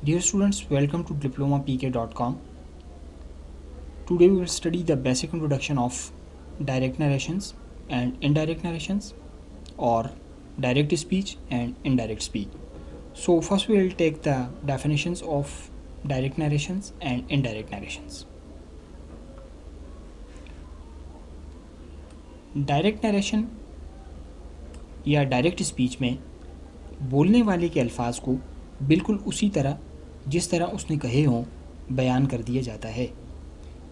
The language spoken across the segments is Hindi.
Dear students, welcome to diplomapk.com. Today we will study the basic introduction of direct narrations and indirect narrations, or direct speech and indirect speech. So first we will take the definitions of direct narrations and indirect narrations. Direct narration या डायरेक्ट स्पीच में बोलने वाले के अल्फाज को बिल्कुल उसी तरह जिस तरह उसने कहे हों बयान कर दिया जाता है।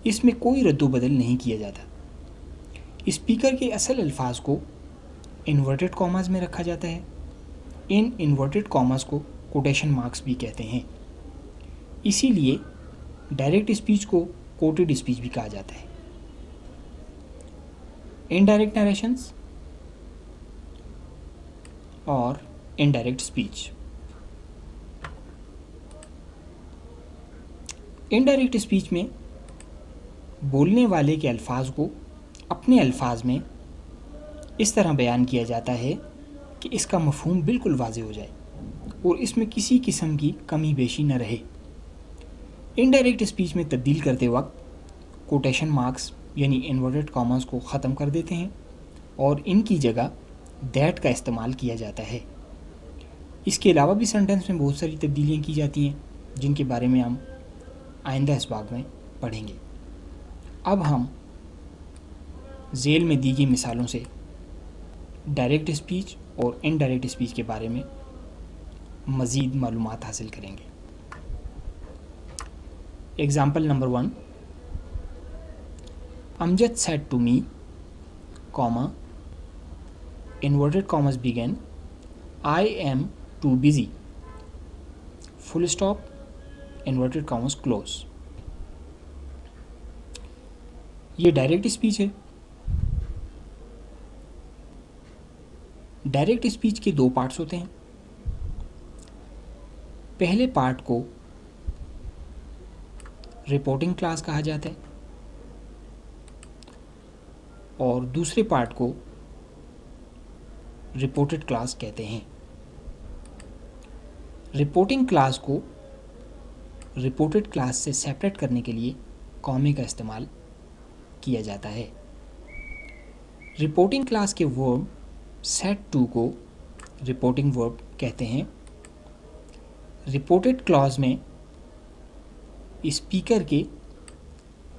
इसमें कोई रद्दोबदल नहीं किया जाता। स्पीकर के असल अल्फाज को इन्वर्टेड कॉमास में रखा जाता है। इन इन्वर्टेड कॉमास को कोटेशन मार्क्स भी कहते हैं। इसीलिए डायरेक्ट स्पीच को कोटेड स्पीच भी कहा जाता है। इनडायरेक्ट नरेशंस और इनडायरेक्ट स्पीच। इनडायरेक्ट स्पीच में बोलने वाले के अल्फाज को अपने अल्फाज में इस तरह बयान किया जाता है कि इसका मफहूम बिल्कुल वाज़ेह हो जाए और इसमें किसी किस्म की कमी बेशी न रहे। इनडायरेक्ट स्पीच में तब्दील करते वक्त कोटेशन मार्क्स यानी इन्वर्टेड कॉमास को ख़त्म कर देते हैं और इनकी जगह दैट का इस्तेमाल किया जाता है। इसके अलावा भी सेंटेंस में बहुत सारी तब्दीलियाँ की जाती हैं जिनके बारे में हम आइंदा इसबाग में पढ़ेंगे। अब हम झेल में दी गई मिसालों से डायरेक्ट स्पीच और इनडायरेक्ट स्पीच के बारे में मज़ीद मालूमात हासिल करेंगे। Example number 1, Amjad said to me, comma, inverted commas begin, I am too busy, full stop, inverted commas close। ये डायरेक्ट स्पीच है। डायरेक्ट स्पीच के दो पार्ट्स होते हैं। पहले पार्ट को रिपोर्टिंग क्लास कहा जाता है और दूसरे पार्ट को रिपोर्टेड क्लास कहते हैं। रिपोर्टिंग क्लास को रिपोर्टेड क्लास से सेपरेट करने के लिए कॉमे का इस्तेमाल किया जाता है। रिपोर्टिंग क्लास के वर्ब सेट टू को रिपोर्टिंग वर्ब कहते हैं। रिपोर्टेड क्लॉज में स्पीकर के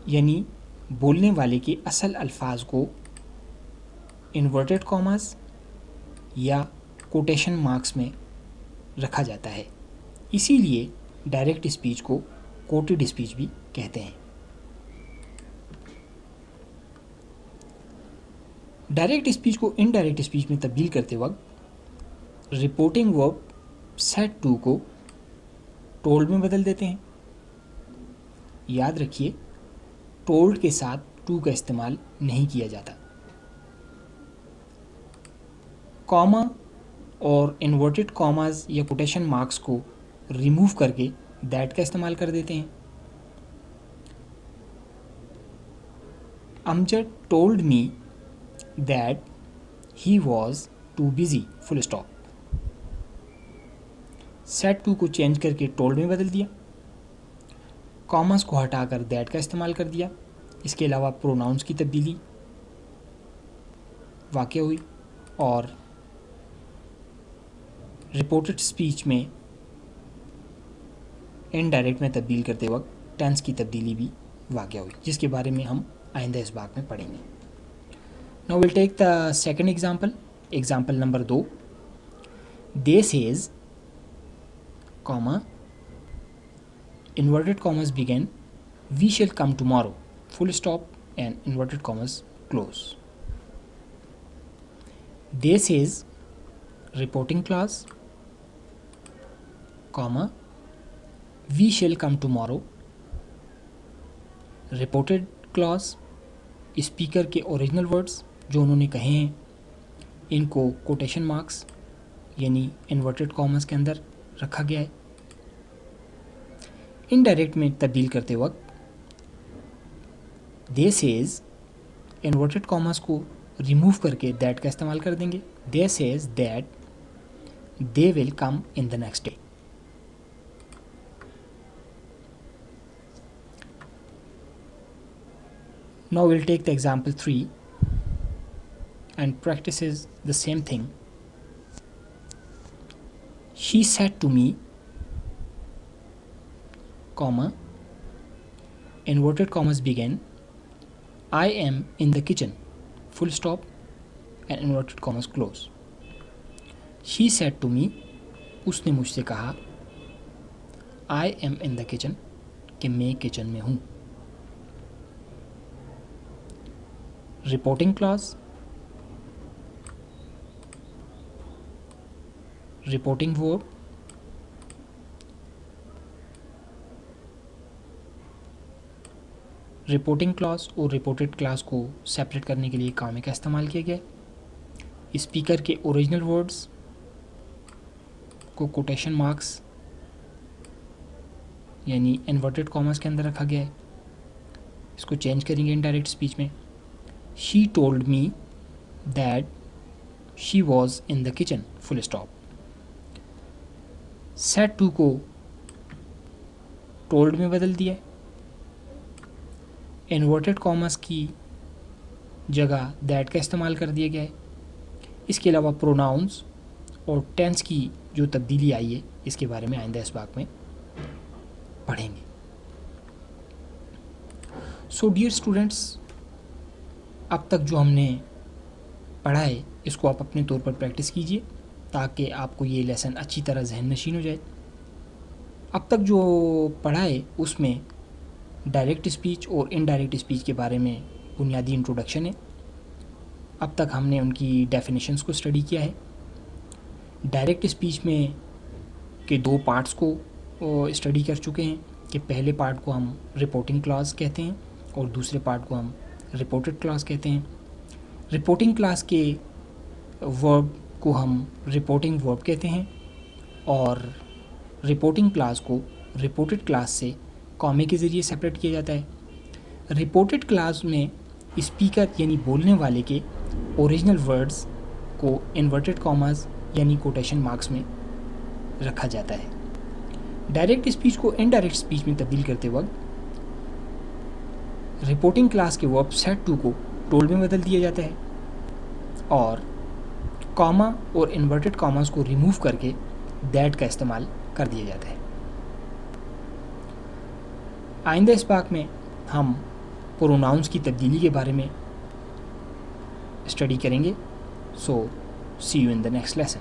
यानी बोलने वाले के असल अल्फाज को इन्वर्टेड कॉमास या कोटेशन मार्क्स में रखा जाता है। इसीलिए डायरेक्ट स्पीच को कोटेड स्पीच भी कहते हैं। डायरेक्ट स्पीच को इनडायरेक्ट स्पीच में तब्दील करते वक्त रिपोर्टिंग वर्ब सेट टू को टोल्ड में बदल देते हैं। याद रखिए, टोल्ड के साथ टू का इस्तेमाल नहीं किया जाता। कॉमा और इन्वर्टेड कॉमास या कोटेशन मार्क्स को रिमूव करके दैट का इस्तेमाल कर देते हैं। Amjad told me that he was too busy, full stop. Said to को चेंज करके टोल्ड में बदल दिया। कॉमास को हटाकर दैट का इस्तेमाल कर दिया। इसके अलावा प्रोनाउंस की तब्दीली वाक़या हुई और रिपोर्टेड स्पीच में इनडायरेक्ट में तब्दील करते वक्त टेंस की तब्दीली भी वाक़या हुई, जिसके बारे में हम आइंदा इस बाग में पढ़ेंगे। Now will take the second example. Example number 2, they says, comma, inverted commas begin, we shall come tomorrow, full stop, and inverted commas close। They says reporting clause, comma, we shall come tomorrow, reported clause, speaker के ओरिजिनल वर्ड्स जो उन्होंने कहे हैं इनको कोटेशन मार्क्स यानी इन्वर्टेड कॉमर्स के अंदर रखा गया है। इनडायरेक्ट में तब्दील करते वक्त दे सेज इन्वर्टेड कॉमर्स को रिमूव करके दैट का इस्तेमाल कर देंगे। They says that they will come in the next day. Now we'll take the example 3 and practices the same thing. She said to me, comma, inverted commas begin, I am in the kitchen, full stop, and inverted commas close. She said to me, उसने मुझसे कहा, I am in the kitchen, कि मैं किचन में हूँ. Reporting clause, reporting verb, reporting class और रिपोर्टेड क्लास को सेपरेट करने के लिए कॉमा का इस्तेमाल किया गया. स्पीकर के ओरिजिनल वर्ड्स को कोटेशन मार्क्स यानी इन्वर्टेड कॉमर्स के अंदर रखा गया है. इसको चेंज करेंगे इनडायरेक्ट स्पीच में. She told me that she was in the kitchen, full stop. Said to को टोल्ड में बदल दिया. इन्वर्टेड कॉमर्स की जगह दैट का इस्तेमाल कर दिया गया है. इसके अलावा प्रोनाउंस और टेंस की जो तब्दीली आई है इसके बारे में आइंदा इसबाक में पढ़ेंगे. सो डियर स्टूडेंट्स, अब तक जो हमने पढ़ा है इसको आप अपने तौर पर प्रैक्टिस कीजिए ताकि आपको ये लेसन अच्छी तरह जहन नशीन हो जाए. अब तक जो पढ़ा है उसमें डायरेक्ट स्पीच और इनडायरेक्ट स्पीच के बारे में बुनियादी इंट्रोडक्शन है. अब तक हमने उनकी डेफिनेशंस को स्टडी किया है. डायरेक्ट स्पीच में के 2 पार्ट्स को स्टडी कर चुके हैं कि पहले पार्ट को हम रिपोर्टिंग क्लॉज कहते हैं और दूसरे पार्ट को हम रिपोर्टेड क्लॉज कहते हैं. रिपोर्टिंग क्लास के वर्ब को हम रिपोर्टिंग वर्ब कहते हैं और रिपोर्टिंग क्लास को रिपोर्टेड क्लास से कॉमे के ज़रिए सेपरेट किया जाता है. रिपोर्टेड क्लास में स्पीकर यानी बोलने वाले के ओरिजिनल वर्ड्स को इन्वर्टेड कॉमास यानी कोटेशन मार्क्स में रखा जाता है. डायरेक्ट स्पीच को इनडायरेक्ट स्पीच में तब्दील करते वक्त रिपोर्टिंग क्लास के वर्ब सेड टू को टोल्ड में बदल दिया जाता है और कॉमा और इन्वर्टेड कॉमास को रिमूव करके दैट का इस्तेमाल कर दिया जाता है. आइंदा इस पाक में हम प्रोनाउंस की तब्दीली के बारे में स्टडी करेंगे. So see you in the next lesson.